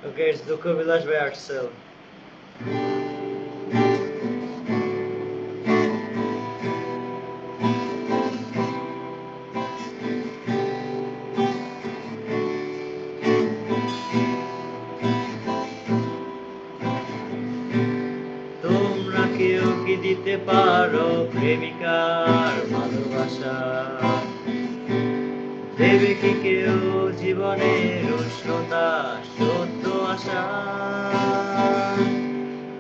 Okay, it's Dukha Vilash by Artsel. তোমরা কেউ কি দিতে পারো প্রেমিকার ভালোবাসা? দেবে কি কেউ জীবনের উষ্ণতা সত্য আশা?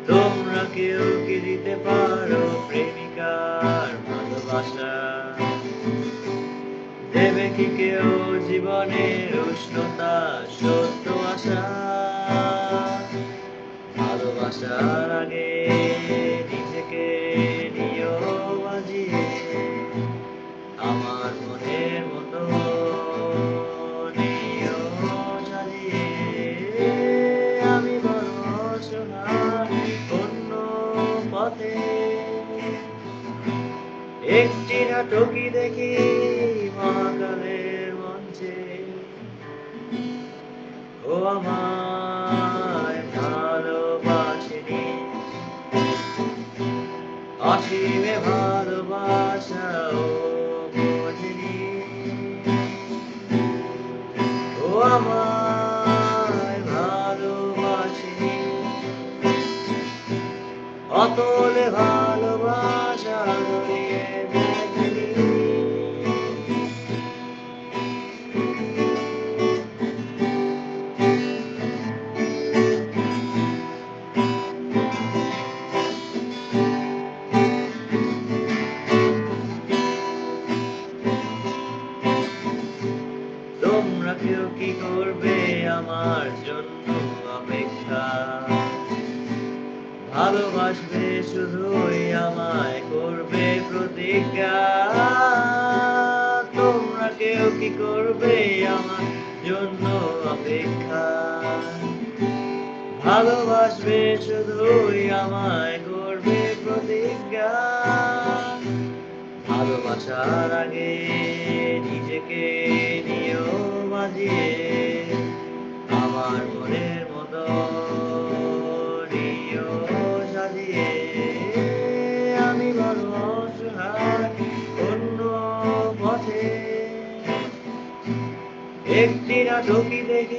তোমরা কেউ কি দিতে পারো প্রেমিকার ভালোবাসা? দেবে কি কেউ জীবনের উষ্ণতা সত্য আশা? ভালোবাসার আগে নিজেকে নিও বাজিয়ে, আমার মনের মতো নিও সাজিয়ে। আমি বড় অসহায় অন্য পথে, একটি নাটকই দেখি মহাকালের মঞ্চে। ও আমায় ভালোবাসেনি, অসীমে ভালোবাসা ও বোঝেনি। ও আমায় ভালোবাসেনি, অতলে ভালোবাসা ধরিয়ে দেখেনি। তোমরা কেউ কি করবে আমার জন্য অপেক্ষা? ভালোবাসবে শুধুই আমায় করবে প্রতিজ্ঞা? তোমরা কেউ কি করবে আমার জন্য অপেক্ষা? ভালোবাসবে শুধুই আমায় করবে প্রতিজ্ঞা? ভালোবাসার আগে নিজেকে নিও বাজিয়ে, আমার মনের মতো নিও সাজিয়ে। আমি বড় অসহায় অন্য পথে, একটি নাটকই দেখি